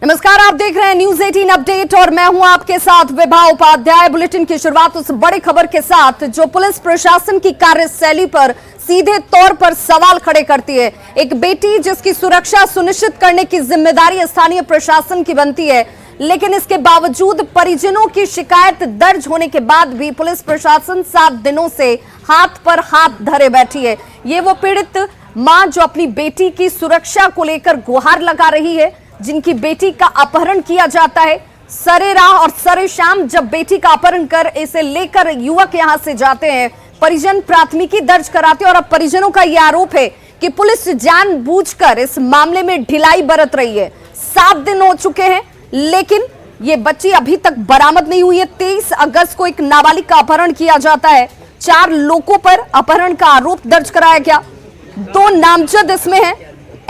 नमस्कार, आप देख रहे हैं न्यूज 18 अपडेट और मैं हूं आपके साथ विभा उपाध्याय। बुलेटिन की शुरुआत उस बड़ी खबर के साथ जो पुलिस प्रशासन की कार्यशैली पर सीधे तौर पर सवाल खड़े करती है। एक बेटी जिसकी सुरक्षा सुनिश्चित करने की जिम्मेदारी स्थानीय प्रशासन की बनती है, लेकिन इसके बावजूद परिजनों की शिकायत दर्ज होने के बाद भी पुलिस प्रशासन 7 दिनों से हाथ पर हाथ धरे बैठी है। ये वो पीड़ित मां जो अपनी बेटी की सुरक्षा को लेकर गुहार लगा रही है, जिनकी बेटी का अपहरण किया जाता है। सरे राह और सरे शाम जब बेटी का अपहरण कर इसे लेकर युवक यहां से जाते हैं, परिजन प्राथमिकी दर्ज कराते हैं और अब परिजनों का यह आरोप है कि पुलिस जानबूझकर इस मामले में ढिलाई बरत रही है। 7 दिन हो चुके हैं, लेकिन ये बच्ची अभी तक बरामद नहीं हुई है। 23 अगस्त को एक नाबालिग का अपहरण किया जाता है। 4 लोगों पर अपहरण का आरोप दर्ज कराया गया। 2 नामजद इसमें हैं।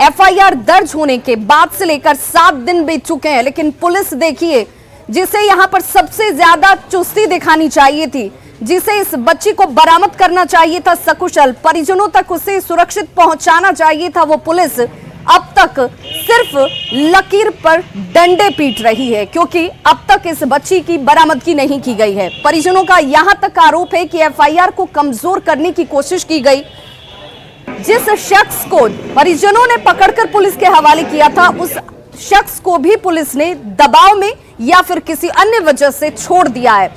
एफआईआर दर्ज होने के बाद से लेकर 7 दिन बीत चुके हैं, लेकिन पुलिस देखिए, जिसे यहां पर सबसे ज्यादा चुस्ती दिखानी चाहिए थी, जिसे इस बच्ची को बरामद करना चाहिए था सकुशल, परिजनों तक उसे सुरक्षित पहुंचाना चाहिए था, वो पुलिस अब तक सिर्फ लकीर पर डंडे पीट रही है, क्योंकि अब तक इस बच्ची की बरामदगी नहीं की गई है। परिजनों का यहां तक आरोप है कि एफआईआर को कमजोर करने की कोशिश की गई। जिस शख्स को परिजनों ने पकड़कर पुलिस के हवाले किया था, उस शख्स को भी पुलिस ने दबाव में या फिर किसी अन्य वजह से छोड़ दिया है।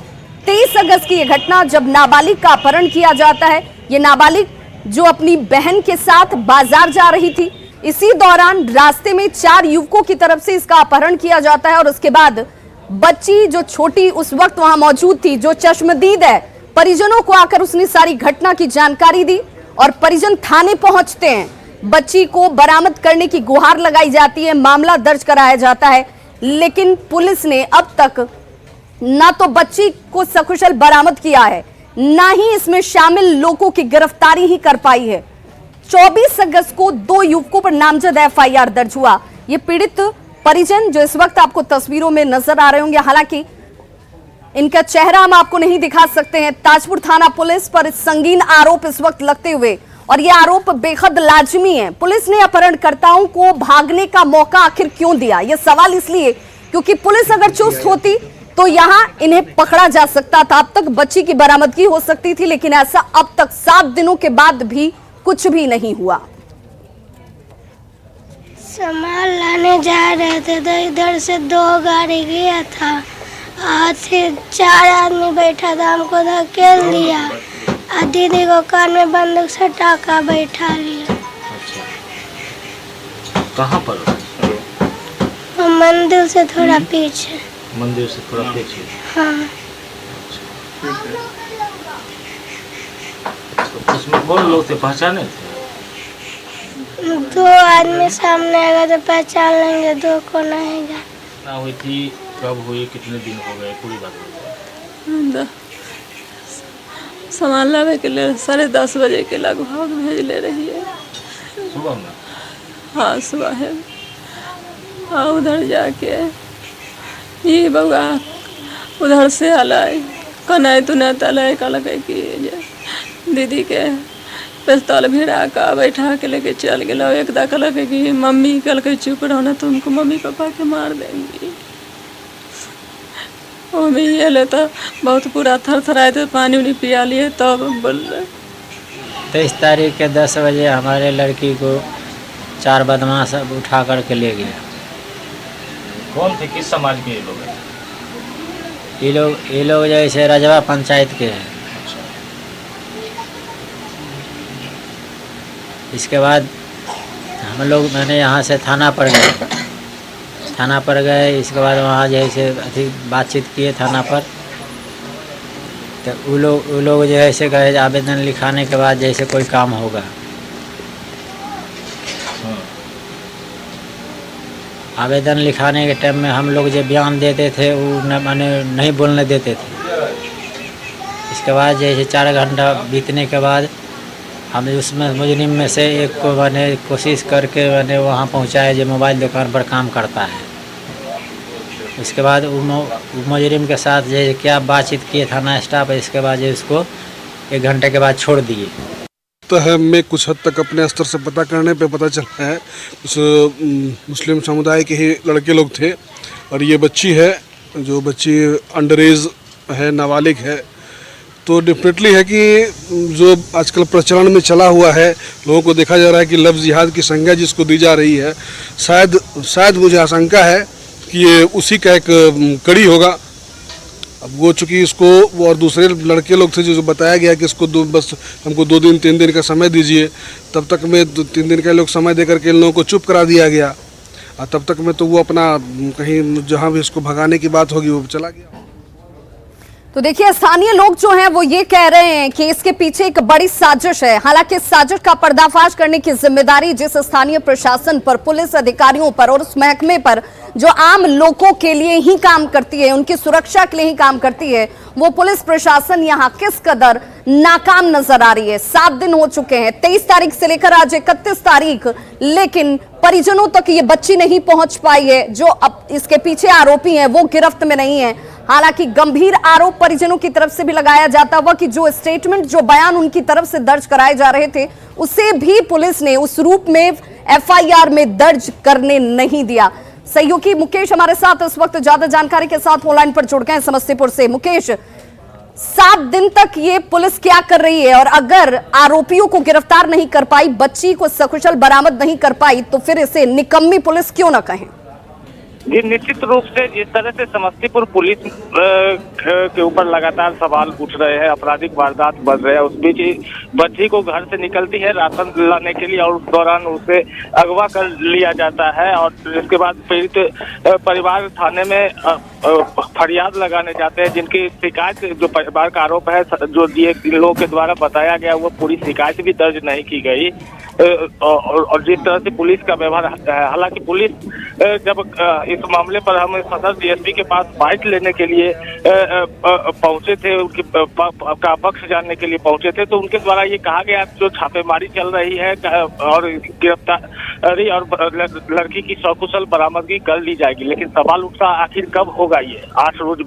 23 अगस्त की यह घटना जब नाबालिग का अपहरण किया जाता है। ये नाबालिग जो अपनी बहन के साथ बाजार जा रही थी, इसी दौरान रास्ते में 4 युवकों की तरफ से इसका अपहरण किया जाता है और उसके बाद बच्ची जो छोटी उस वक्त वहां मौजूद थी, जो चश्मदीद है, परिजनों को आकर उसने सारी घटना की जानकारी दी और परिजन थाने पहुंचते हैं। बच्ची को बरामद करने की गुहार लगाई जाती है, मामला दर्ज कराया जाता है, लेकिन पुलिस ने अब तक ना तो बच्ची को सकुशल बरामद किया है, ना ही इसमें शामिल लोगों की गिरफ्तारी ही कर पाई है। 24 अगस्त को 2 युवकों पर नामजद एफआईआर दर्ज हुआ। ये पीड़ित परिजन जो इस वक्त आपको तस्वीरों में नजर आ रहे होंगे, हालांकि इनका चेहरा हम आपको नहीं दिखा सकते हैं। ताजपुर थाना पुलिस पर संगीन आरोप इस वक्त लगते हुए, और यह आरोप बेहद लाजमी है। पुलिस ने अपहरणकर्ताओं को भागने का मौका आखिर क्यों दिया? यह सवाल इसलिए क्योंकि पुलिस अगर चुस्त होती तो यहां इन्हें पकड़ा जा सकता था, अब तक बच्ची की बरामदगी हो सकती थी, लेकिन ऐसा अब तक 7 दिनों के बाद भी कुछ भी नहीं हुआ। सामान लाने जा रहे थे तो इधर से 2 गाड़ी गया था, से 4 आदमी बैठा था, हमको धकेल दिया और दीदी को कान में बंदूक से टाका बैठा लिया। अच्छा, कहाँ पर? मंदिर से थोड़ा पीछे। मंदिर से थोड़ा पीछे? हाँ। तो उसमें कौन लोग थे, पहचाने थे? 2 आदमी सामने आएगा तो पहचान लेंगे, 2 को नहीं जान। ना हुई थी, कब हुई, कितने दिन हो गए, पूरी बात बताओ। सामान लाने के लिए 10:30 बजे के लगभग भेज ले रही है। सुबह में? हाँ, सुबह है। हाँ, उधर जाके ये बउआ उधर से अलाय कनाई तुना तलाय का लगे कि दीदी के पिस्तौल भिड़ा का बैठा के लेके चल गया। एक दा कल कि मम्मी कल के चुप रहो ना, तुमको मम्मी पापा के मार देंगी। वो में ये लेता बहुत पूरा थरथराए थे, पानी उनी पिया लिए तब बोल रहे। 23 तारीख के 10 बजे हमारे लड़की को 4 बदमाश उठा कर के ले गया। कौन थे, किस समाज के ये लोग हैं? ये लोग जैसे रजवा पंचायत के हैं। इसके बाद हम लोग मैंने यहाँ से थाना पर गए। इसके बाद वहाँ जैसे अधिक बातचीत किए थाना पर, तो वो लोग जो है से कहे आवेदन लिखाने के बाद जैसे कोई काम होगा। आवेदन लिखाने के टाइम में हम लोग जो बयान देते थे वो माने नहीं बोलने देते थे। इसके बाद जैसे 4 घंटा बीतने के बाद हम उसमें मुजरिम में से एक को मैंने कोशिश करके मैंने वहाँ पहुँचाया जो मोबाइल दुकान पर काम करता है। इसके बाद मुजरिम के साथ जैसे क्या बातचीत किए थाना स्टाफ, इसके बाद जो उसको 1 घंटे के बाद छोड़ दिए। सप्ताह में कुछ हद तक अपने स्तर से पता करने पे पता चला है उस मुस्लिम समुदाय के ही लड़के लोग थे और ये बच्ची है, जो बच्ची अंडर एज है, नाबालिग है। तो डेफिनेटली है कि जो आजकल प्रचलन में चला हुआ है, लोगों को देखा जा रहा है कि लफ्ज़ जिहाद की संज्ञा जिसको दी जा रही है, शायद मुझे आशंका है कि ये उसी का एक कड़ी होगा। अब वो चूँकि इसको और दूसरे लड़के लोग थे जो बताया गया कि इसको बस हमको 2 दिन 3 दिन का समय दीजिए, तब तक में 3 दिन का लोग समय दे करके इन लोगों को चुप करा दिया गया और तब तक में तो वो अपना कहीं जहाँ भी इसको भगाने की बात होगी वो चला गया। तो देखिए, स्थानीय लोग जो हैं वो ये कह रहे हैं कि इसके पीछे एक बड़ी साजिश है। हालांकि इस साजिश का पर्दाफाश करने की जिम्मेदारी जिस स्थानीय प्रशासन पर, पुलिस अधिकारियों पर और उस महकमे पर जो आम लोगों के लिए ही काम करती है, उनकी सुरक्षा के लिए ही काम करती है, वो पुलिस प्रशासन यहाँ किस कदर नाकाम नजर आ रही है। 7 दिन हो चुके हैं, 23 तारीख से लेकर आज 31 तारीख, लेकिन परिजनों तक ये बच्ची नहीं पहुंच पाई है। जो अब इसके पीछे आरोपी हैं वो गिरफ्त में नहीं है। हालांकि गंभीर आरोप परिजनों की तरफ से भी लगाया जाता हुआ कि जो स्टेटमेंट, जो बयान उनकी तरफ से दर्ज कराए जा रहे थे, उसे भी पुलिस ने उस रूप में FIR में दर्ज करने नहीं दिया। सहयोगी मुकेश हमारे साथ इस वक्त ज्यादा जानकारी के साथ ऑनलाइन पर जुड़ गए हैं समस्तीपुर से। मुकेश, 7 दिन तक ये पुलिस क्या कर रही है और अगर आरोपियों को गिरफ्तार नहीं कर पाई, बच्ची को सकुशल बरामद नहीं कर पाई, तो फिर इसे निकम्मी पुलिस क्यों ना कहें? जी, निश्चित रूप से जिस तरह से समस्तीपुर पुलिस के ऊपर लगातार सवाल उठ रहे हैं, आपराधिक वारदात बढ़ रहे हैं, उस बीच बच्ची को घर से निकलती है राशन लाने के लिए और उस दौरान उसे अगवा कर लिया जाता है और इसके बाद पीड़ित परिवार थाने में फरियाद लगाने जाते हैं, जिनकी शिकायत, जो परिवार का आरोप है, जो इन लोगों के द्वारा बताया गया, वो पूरी शिकायत भी दर्ज नहीं की गई और जिस तरह से पुलिस का व्यवहार है। हालांकि पुलिस जब इस मामले पर हम सदर DSP के पास फाइट लेने के लिए पहुंचे थे, उनकी का पक्ष जानने के लिए पहुंचे थे, तो उनके द्वारा ये कहा गया जो छापेमारी चल रही है और गिरफ्तारी और लड़की की सकुशल बरामदगी कर ली जाएगी। लेकिन सवाल उठता आखिर कब होगा ये? 8 रोज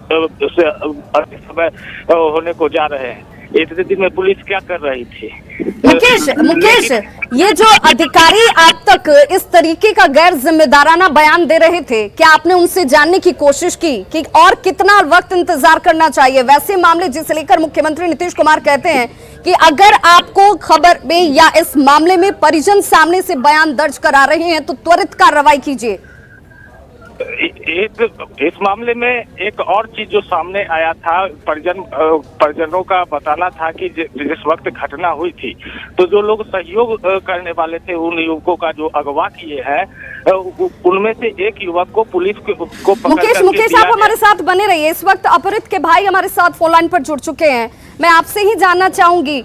से अधिक समय होने को जा रहे हैं। इतने दिन में पुलिस क्या कर रही थी? मुकेश, ये जो अधिकारी आप तक इस तरीके का गैर जिम्मेदाराना बयान दे रहे थे, क्या आपने उनसे जानने की कोशिश की कि और कितना वक्त इंतजार करना चाहिए? वैसे मामले जिसे लेकर मुख्यमंत्री नीतीश कुमार कहते हैं कि अगर आपको खबर में या इस मामले में परिजन सामने से बयान दर्ज करा रहे हैं तो त्वरित कार्रवाई कीजिए। इस मामले में एक और चीज जो सामने आया था, परिजनों का बताना था कि जिस वक्त घटना हुई थी तो जो लोग सहयोग करने वाले थे, उन युवकों का जो अगवा किए हैं, उनमें से एक युवक को पुलिस को मुकेश आप हमारे साथ बने रहिए। इस वक्त अपहृत के भाई हमारे साथ फोन लाइन पर जुड़ चुके हैं। मैं आपसे ही जानना चाहूंगी,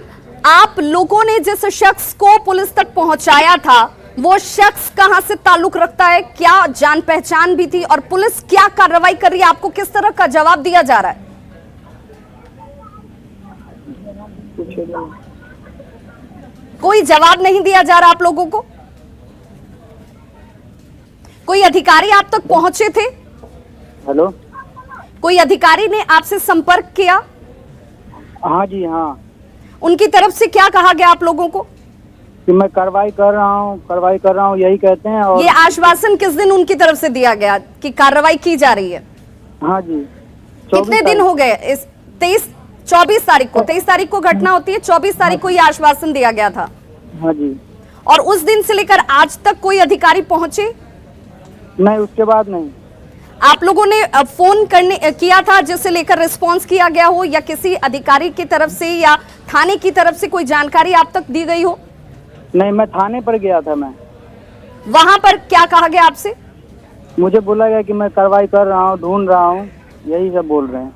आप लोगों ने जिस शख्स को पुलिस तक पहुंचाया था, वो शख्स कहां से ताल्लुक रखता है? क्या जान पहचान भी थी और पुलिस क्या कार्रवाई कर रही है? आपको किस तरह का जवाब दिया जा रहा है? कोई जवाब नहीं दिया जा रहा आप लोगों को? कोई अधिकारी आप तक पहुंचे थे? हेलो, कोई अधिकारी ने आपसे संपर्क किया? हाँ जी, हाँ। उनकी तरफ से क्या कहा गया आप लोगों को? कि मैं कार्रवाई कर रहा हूँ, यही कहते हैं। और ये आश्वासन किस दिन उनकी तरफ से दिया गया कि कार्रवाई की जा रही है? हाँ जी। कितने दिन हो गए? इस 24 तारीख को, 23 तारीख को घटना होती है, 24 तारीख को ये आश्वासन दिया गया था। हाँ जी। और उस दिन से लेकर आज तक कोई अधिकारी पहुंचे? नहीं, उसके बाद नहीं। आप लोगों ने फोन किया था जिससे लेकर रिस्पांस किया गया हो, या किसी अधिकारी की तरफ से या थाने की तरफ से कोई जानकारी आप तक दी गई हो? नहीं, मैं थाने पर गया था। मैं वहां पर क्या कहा गया आपसे? मुझे बोला गया कि मैं कार्रवाई कर रहा हूँ, ढूंढ रहा हूँ, यही सब बोल रहे हैं।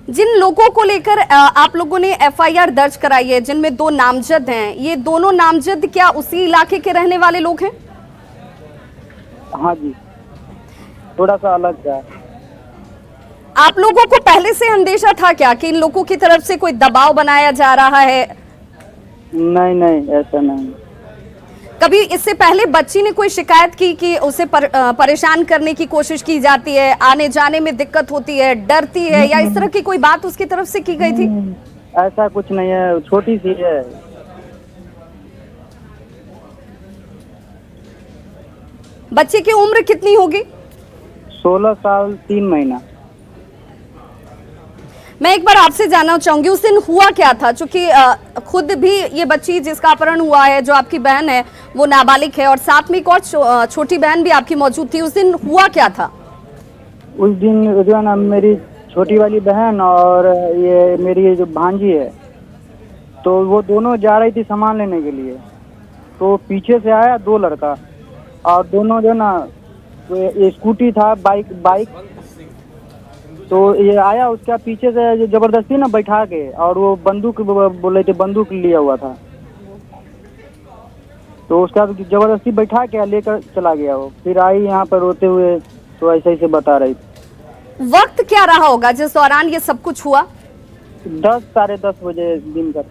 जिन लोगों को लेकर आप लोगों ने FIR दर्ज कराई है, जिनमें 2 नामजद हैं, ये दोनों नामजद क्या उसी इलाके के रहने वाले लोग हैं? हाँ जी, थोड़ा सा अलग है। आप लोगों को पहले से अंदेशा था क्या कि इन लोगों की तरफ से कोई दबाव बनाया जा रहा है? नहीं, ऐसा नहीं। कभी इससे पहले बच्ची ने कोई शिकायत की कि उसे परेशान करने की कोशिश की जाती है, आने जाने में दिक्कत होती है, डरती है, या इस तरह की कोई बात उसकी तरफ से की गई थी? ऐसा कुछ नहीं है, छोटी सी है। बच्चे की उम्र कितनी होगी? 16 साल 3 महीना। मैं एक बार आपसे जानना चाहूंगी उस दिन हुआ क्या था, क्योंकि खुद भी ये बच्ची जिसका अपहरण हुआ है, जो आपकी बहन है, वो नाबालिग है और साथ में एक और छोटी बहन भी आपकी मौजूद थी। उस दिन हुआ क्या था? उस दिन जो है ना, मेरी छोटी वाली बहन और ये मेरी ये जो भांजी है, तो वो दोनों जा रही थी सामान लेने के लिए। तो पीछे से आया 2 लड़का और दोनों जो ना, ये स्कूटी था, बाइक तो ये आया, उसका पीछे से जबरदस्ती ना बैठा के, और वो बंदूक बोले थे, बंदूक लिया हुआ था, तो उसका जबरदस्ती बैठा के लेकर चला गया। वो फिर आई यहाँ पर रोते हुए, तो ऐसे ऐसे बता रही थी। वक्त क्या रहा होगा जिस दौरान ये सब कुछ हुआ? 10 साढ़े 10 बजे दिन का।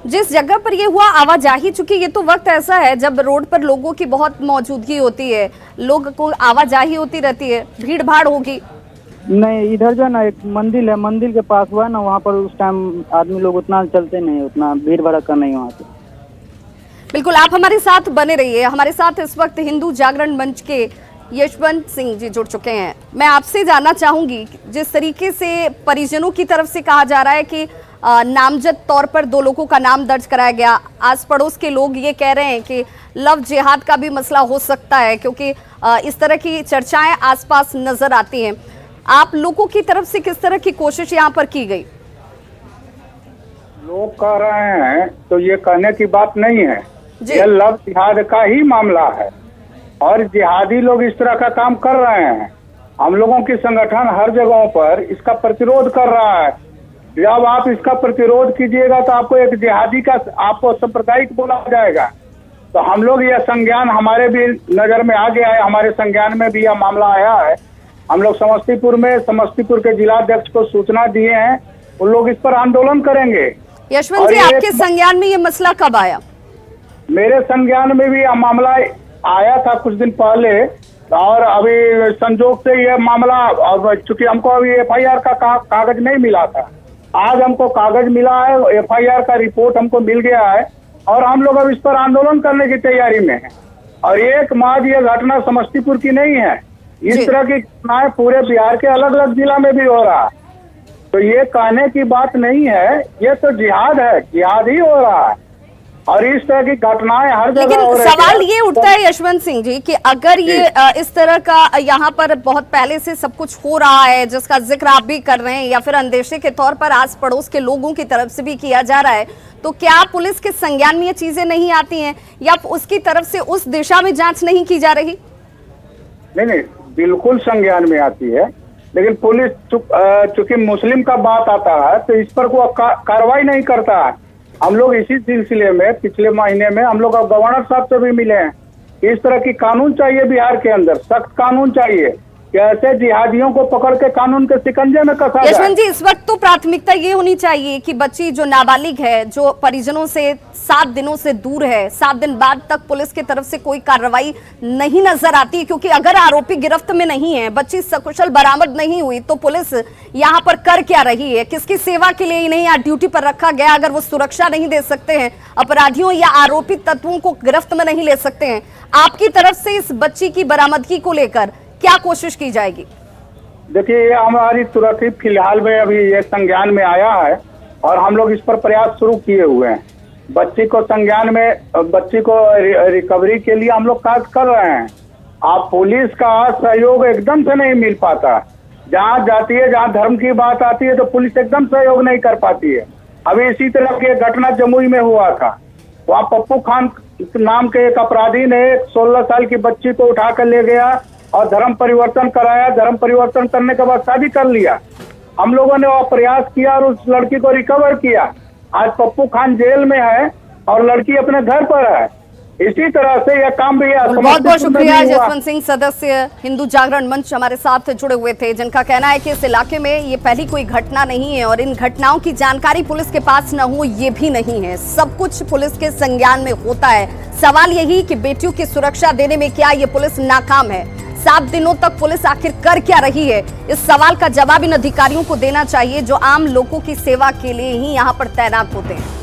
जिस जगह पर ये हुआ आवाजाही, चूंकि ये तो वक्त ऐसा है जब रोड पर लोगों की बहुत मौजूदगी होती है, लोग को आवाजाही होती रहती है, भीड़ भाड़ होगी। नहीं, इधर जो है ना एक मंदिर है, मंदिर के पास हुआ है ना, वहाँ पर उस टाइम आदमी लोग उतना चलते नहीं, उतना भीड़ भड़का नहीं वहाँ पे। बिल्कुल, आप हमारे साथ बने रहिए। हमारे साथ इस वक्त हिंदू जागरण मंच के यशवंत सिंह जी जुड़ चुके हैं। मैं आपसे जानना चाहूंगी, जिस तरीके से परिजनों की तरफ से कहा जा रहा है कि नामजद तौर पर 2 लोगों का नाम दर्ज कराया गया, आस पड़ोस के लोग ये कह रहे हैं कि लव जिहाद का भी मसला हो सकता है, क्योंकि इस तरह की चर्चाएं आसपास नजर आती हैं। आप लोगों की तरफ से किस तरह की कोशिश यहाँ पर की गई? लोग कह रहे हैं तो ये कहने की बात नहीं है, ये लव जिहाद का ही मामला है और जिहादी लोग इस तरह का काम कर रहे हैं। हम लोगों की संगठन हर जगहों पर इसका प्रतिरोध कर रहा है। जब आप इसका प्रतिरोध कीजिएगा तो आपको एक जिहादी का, आपको सांप्रदायिक बोला जाएगा। तो हम लोग यह संज्ञान हमारे भी नजर में आ गया है, हमारे संज्ञान में भी यह मामला आया है। हम लोग समस्तीपुर के जिलाध्यक्ष को सूचना दिए हैं, उन लोग इस पर आंदोलन करेंगे। यशवंत जी, आपके संज्ञान में ये मसला कब आया? मेरे संज्ञान में भी यह मामला आया था कुछ दिन पहले, और अभी संजोग से यह मामला, और चूंकि हमको अभी FIR का कागज नहीं मिला था, आज हमको कागज मिला है, FIR का रिपोर्ट हमको मिल गया है और हम लोग अब इस पर आंदोलन करने की तैयारी में हैं। और एक मात्र ये घटना समस्तीपुर की नहीं है, इस तरह की घटनाएं पूरे बिहार के अलग अलग जिला में भी हो रहा है। तो ये कहने की बात नहीं है, ये तो जिहाद है, जिहाद ही हो रहा है और इस तरह की घटनाएं हर जगह लेकिन हो रही है। सवाल ये उठता है यशवंत सिंह जी कि अगर ये इस तरह का यहाँ पर बहुत पहले से सब कुछ हो रहा है, जिसका जिक्र आप भी कर रहे हैं, या फिर अंदेशे के तौर पर आस पड़ोस के लोगों की तरफ से भी किया जा रहा है, तो क्या पुलिस के संज्ञान में ये चीजें नहीं आती हैं या उसकी तरफ से उस दिशा में जांच नहीं की जा रही? नहीं, बिल्कुल संज्ञान में आती है, लेकिन पुलिस चूंकि मुस्लिम का बात आता है तो इस पर कोई कार्रवाई नहीं करता है। हम लोग इसी सिलसिले में पिछले महीने में हम लोग गवर्नर साहब से भी मिले हैं। इस तरह की कानून चाहिए बिहार के अंदर, सख्त कानून चाहिए कि ऐसे जिहादियों को पकड़ के कानून के शिकंजे में कसा जाए। यशवंत जी, इस वक्त तो प्राथमिकता ये होनी चाहिए कि बच्ची जो नाबालिग है, जो परिजनों से 7 दिनों से दूर है, 7 दिन बाद तक पुलिस की तरफ से कोई कार्रवाई नहीं नजर आती, क्योंकि अगर आरोपी गिरफ्त में नहीं है, बच्ची सकुशल बरामद नहीं हुई, तो पुलिस यहाँ पर कर क्या रही है? किसकी सेवा के लिए इन्हें यहाँ ड्यूटी पर रखा गया? अगर वो सुरक्षा नहीं दे सकते हैं, अपराधियों या आरोपी तत्वों को गिरफ्त में नहीं ले सकते हैं, आपकी तरफ से इस बच्ची की बरामदगी को लेकर क्या कोशिश की जाएगी? देखिए, हमारी तुरंत ही फिलहाल में अभी ये संज्ञान में आया है और हम लोग इस पर प्रयास शुरू किए हुए हैं। बच्ची को संज्ञान में, बच्ची को रिकवरी के लिए हम लोग कार्य कर रहे हैं। आप पुलिस का सहयोग एकदम से नहीं मिल पाता, जहाँ जाती है, जहाँ धर्म की बात आती है तो पुलिस एकदम सहयोग नहीं कर पाती है। अभी इसी तरह की घटना जमुई में हुआ था, वहाँ पप्पू खान नाम के एक अपराधी ने 16 साल की बच्ची को उठा कर ले गया और धर्म परिवर्तन कराया। धर्म परिवर्तन करने के बाद शादी कर लिया। हम लोगों ने वो प्रयास किया और उस लड़की को रिकवर किया। आज पप्पू खान जेल में है और लड़की अपने घर पर है। इसी तरह से यह काम भी है। बहुत बहुत शुक्रिया यशवंत सिंह, सदस्य हिंदू जागरण मंच हमारे साथ जुड़े हुए थे, जिनका कहना है कि इस इलाके में ये पहली कोई घटना नहीं है और इन घटनाओं की जानकारी पुलिस के पास न हो ये भी नहीं है, सब कुछ पुलिस के संज्ञान में होता है। सवाल यही कि बेटियों की सुरक्षा देने में क्या ये पुलिस नाकाम है? 7 दिनों तक पुलिस आखिर कर क्या रही है? इस सवाल का जवाब इन अधिकारियों को देना चाहिए जो आम लोगों की सेवा के लिए ही यहाँ पर तैनात होते हैं।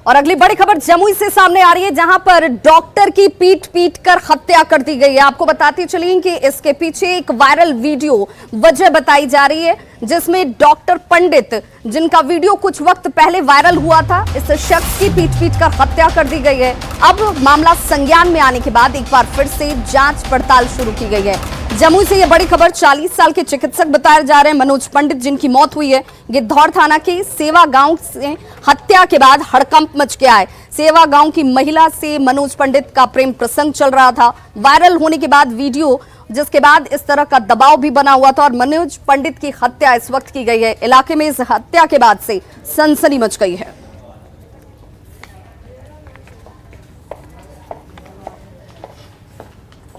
और अगली बड़ी खबर जमुई से सामने आ रही है, जहां पर डॉक्टर की पीट पीट कर हत्या कर दी गई है। आपको बताती चलिए कि इसके पीछे एक वायरल वीडियो वजह बताई जा रही है, जिसमें डॉक्टर पंडित, जिनका वीडियो कुछ वक्त पहले वायरल हुआ था, इस शख्स की पीट पीट कर हत्या कर दी गई है। अब मामला संज्ञान में आने के बाद एक बार फिर से जांच पड़ताल शुरू की गई है। जमुई से यह बड़ी खबर, 40 साल के चिकित्सक बताए जा रहे हैं मनोज पंडित, जिनकी मौत हुई है। गिद्धौर थाना के सेवा गांव से हत्या के बाद हड़कंप मच गया है। सेवा गांव की महिला से मनोज पंडित का प्रेम प्रसंग चल रहा था। वायरल होने के बाद वीडियो, जिसके बाद इस तरह का दबाव भी बना हुआ था और मनोज पंडित की हत्या इस वक्त की गई है। इलाके में इस हत्या के बाद से सनसनी मच गई है।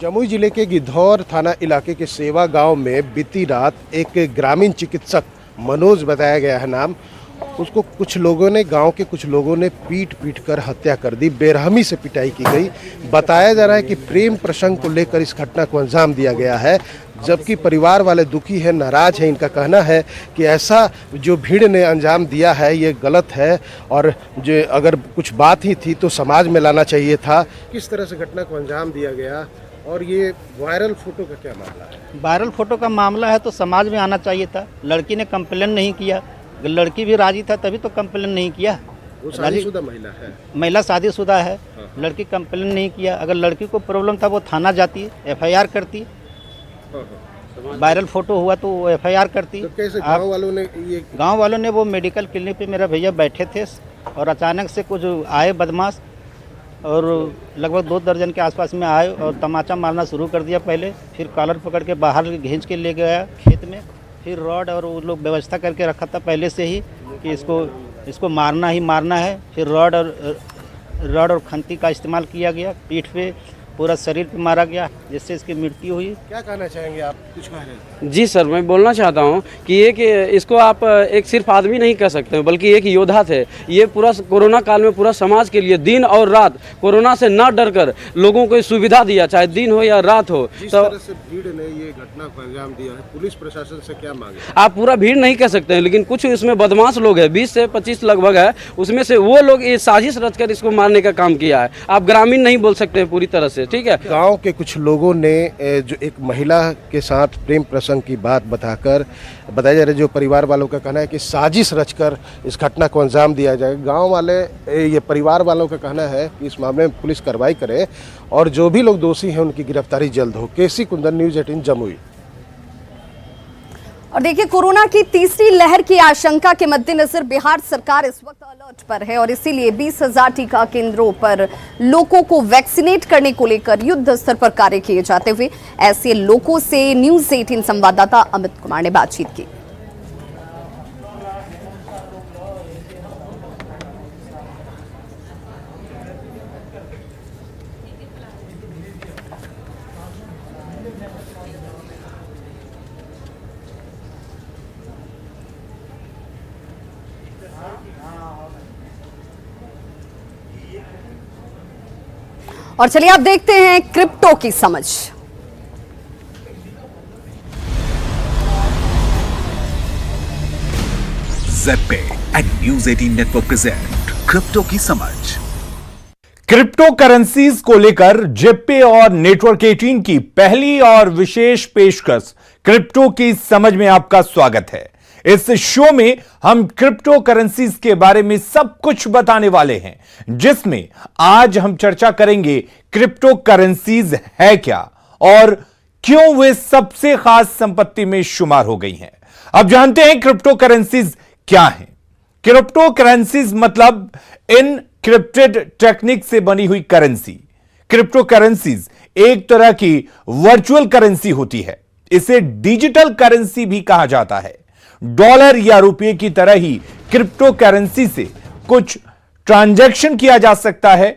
जमुई जिले के गिद्धौर थाना इलाके के सेवा गांव में बीती रात एक ग्रामीण चिकित्सक, मनोज बताया गया है नाम, उसको कुछ लोगों ने, गांव के कुछ लोगों ने पीट पीट कर हत्या कर दी। बेरहमी से पिटाई की गई। बताया जा रहा है कि प्रेम प्रसंग को लेकर इस घटना को अंजाम दिया गया है, जबकि परिवार वाले दुखी हैं, नाराज हैं। इनका कहना है कि ऐसा जो भीड़ ने अंजाम दिया है ये गलत है और जो अगर कुछ बात ही थी तो समाज में लाना चाहिए था। किस तरह से घटना को अंजाम दिया गया और ये वायरल फोटो का क्या मामला है? वायरल फोटो का मामला है तो समाज में आना चाहिए था। लड़की ने कंप्लेन नहीं किया, अगर लड़की भी राजी था तभी तो कंप्लेन नहीं किया। वो शादीशुदा महिला है, महिला शादीशुदा है, लड़की कंप्लेन नहीं किया। अगर लड़की को प्रॉब्लम था वो थाना जाती, FIR करती। वायरल फोटो हुआ तो वो FIR करती। तो कैसे गांव वालों ने ये? गांव वालों ने, वो मेडिकल क्लिनिक पे मेरा भैया बैठे थे और अचानक से कुछ आए बदमाश और लगभग 2 दर्जन के आसपास में आए और तमाचा मारना शुरू कर दिया। पहले फिर कॉलर पकड़ के बाहर खींच के ले गया खेत में, फिर रॉड, और वो लोग व्यवस्था करके रखा था पहले से ही कि इसको मारना ही मारना है। फिर रॉड और खंती का इस्तेमाल किया गया, पीठ पे, पूरा शरीर पे मारा गया, जिससे इसकी मृत्यु हुई। क्या कहना चाहेंगे आप? कुछ कह रहे हैं? जी सर, मैं बोलना चाहता हूँ कि इसको आप एक सिर्फ आदमी नहीं कह सकते, बल्कि एक योद्धा थे। ये पूरा कोरोना काल में पूरा समाज के लिए दिन और रात कोरोना से न डर कर लोगों को सुविधा दिया, चाहे दिन हो या रात हो। जिस तरह से भीड़ ने ये घटना को अंजाम दिया है, पुलिस प्रशासन से क्या मांगे? आप पूरा भीड़ नहीं कह सकते हैं, लेकिन कुछ इसमें बदमाश लोग हैं, 20 से 25 लगभग है, उसमें से वो लोग ये साजिश रचकर इसको मारने का काम किया है। आप ग्रामीण नहीं बोल सकते पूरी तरह से, ठीक है। गांव के कुछ लोगों ने जो एक महिला के साथ प्रेम प्रसंग की बात बताकर, बताया जा रहा है, जो परिवार वालों का कहना है कि साजिश रचकर इस घटना को अंजाम दिया जाए। गांव वाले, ये परिवार वालों का कहना है कि इस मामले में पुलिस कार्रवाई करे और जो भी लोग दोषी हैं उनकी गिरफ्तारी जल्द हो। केसी कुंदन, न्यूज़ 18 जमुई। और देखिए, कोरोना की तीसरी लहर की आशंका के मद्देनजर बिहार सरकार इस वक्त अलर्ट पर है और इसीलिए 20,000 टीका केंद्रों पर लोगों को वैक्सीनेट करने को लेकर युद्ध स्तर पर कार्य किए जाते हुए ऐसे लोगों से न्यूज़ 18 संवाददाता अमित कुमार ने बातचीत की। और चलिए आप देखते हैं क्रिप्टो की समझ। ZebPay and News 18 network present crypto की समझ। क्रिप्टो करेंसीज को लेकर ज़ेड-पे और नेटवर्क 18 की पहली और विशेष पेशकश क्रिप्टो की समझ में आपका स्वागत है। इस शो में हम क्रिप्टो करेंसीज के बारे में सब कुछ बताने वाले हैं, जिसमें आज हम चर्चा करेंगे क्रिप्टो करेंसीज है क्या और क्यों वे सबसे खास संपत्ति में शुमार हो गई हैं। अब जानते हैं क्रिप्टो करेंसीज क्या हैं। क्रिप्टो करेंसीज मतलब इनक्रिप्टेड टेक्निक से बनी हुई करेंसी। क्रिप्टो करेंसीज एक तरह की वर्चुअल करेंसी होती है। इसे डिजिटल करेंसी भी कहा जाता है। डॉलर या रुपये की तरह ही क्रिप्टो करेंसी से कुछ ट्रांजैक्शन किया जा सकता है।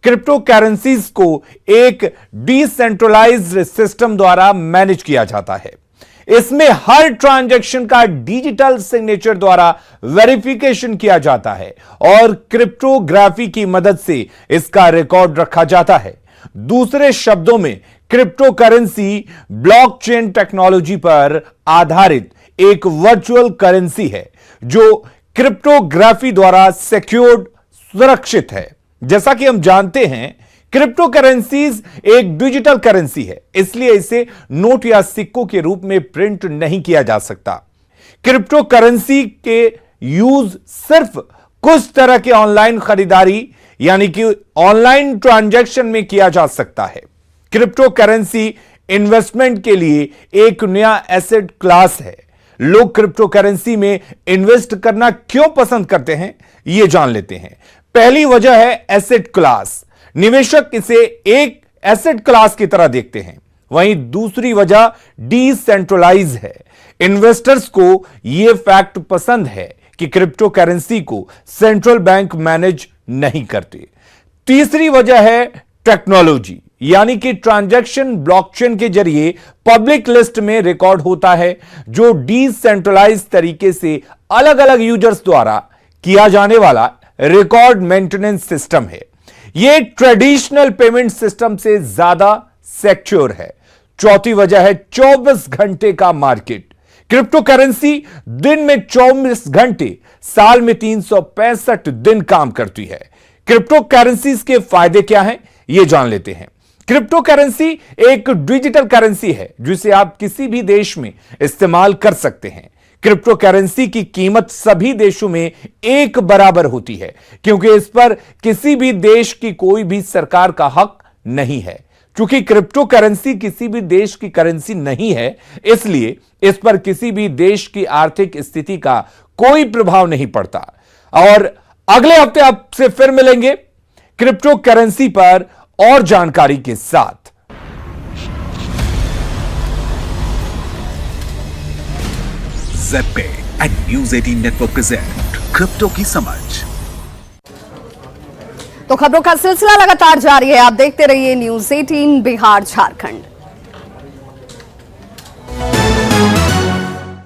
क्रिप्टो करेंसीज को एक डिसेंट्रलाइज्ड सिस्टम द्वारा मैनेज किया जाता है। इसमें हर ट्रांजैक्शन का डिजिटल सिग्नेचर द्वारा वेरिफिकेशन किया जाता है और क्रिप्टोग्राफी की मदद से इसका रिकॉर्ड रखा जाता है। दूसरे शब्दों में क्रिप्टो करेंसी ब्लॉकचेन टेक्नोलॉजी पर आधारित एक वर्चुअल करेंसी है जो क्रिप्टोग्राफी द्वारा सिक्योर्ड, सुरक्षित है। जैसा कि हम जानते हैं, क्रिप्टो करेंसीज एक डिजिटल करेंसी है, इसलिए इसे नोट या सिक्कों के रूप में प्रिंट नहीं किया जा सकता। क्रिप्टो करेंसी के यूज सिर्फ कुछ तरह के ऑनलाइन खरीदारी यानी कि ऑनलाइन ट्रांजैक्शन में किया जा सकता है। क्रिप्टो करेंसी इन्वेस्टमेंट के लिए एक नया एसेट क्लास है। लोग क्रिप्टो करेंसी में इन्वेस्ट करना क्यों पसंद करते हैं, यह जान लेते हैं। पहली वजह है एसेट क्लास। निवेशक इसे एक एसेट क्लास की तरह देखते हैं। वहीं दूसरी वजह डिसेंट्रलाइज है। इन्वेस्टर्स को यह फैक्ट पसंद है कि क्रिप्टो करेंसी को सेंट्रल बैंक मैनेज नहीं करते। तीसरी वजह है टेक्नोलॉजी, यानी कि ट्रांजैक्शन ब्लॉकचेन के जरिए पब्लिक लिस्ट में रिकॉर्ड होता है, जो डिसेंट्रलाइज तरीके से अलग अलग यूजर्स द्वारा किया जाने वाला रिकॉर्ड मेंटेनेंस सिस्टम है। यह ट्रेडिशनल पेमेंट सिस्टम से ज्यादा सिक्योर है। चौथी वजह है 24 घंटे का मार्केट। क्रिप्टो करेंसी दिन में 24 घंटे, साल में 365 दिन काम करती है। क्रिप्टो करेंसीज के फायदे क्या हैं, यह जान लेते हैं। क्रिप्टो करेंसी एक डिजिटल करेंसी है जिसे आप किसी भी देश में इस्तेमाल कर सकते हैं। क्रिप्टो करेंसी की कीमत सभी देशों में एक बराबर होती है, क्योंकि इस पर किसी भी देश की कोई भी सरकार का हक नहीं है। क्योंकि क्रिप्टो करेंसी किसी भी देश की करेंसी नहीं है, इसलिए इस पर किसी भी देश की आर्थिक स्थिति का कोई प्रभाव नहीं पड़ता। और अगले हफ्ते आपसे फिर मिलेंगे क्रिप्टो करेंसी पर और जानकारी के साथ। Z and News 18 network present crypto की समझ। तो खबरों का सिलसिला लगातार जारी है। आप देखते रहिए न्यूज़ 18 बिहार झारखंड।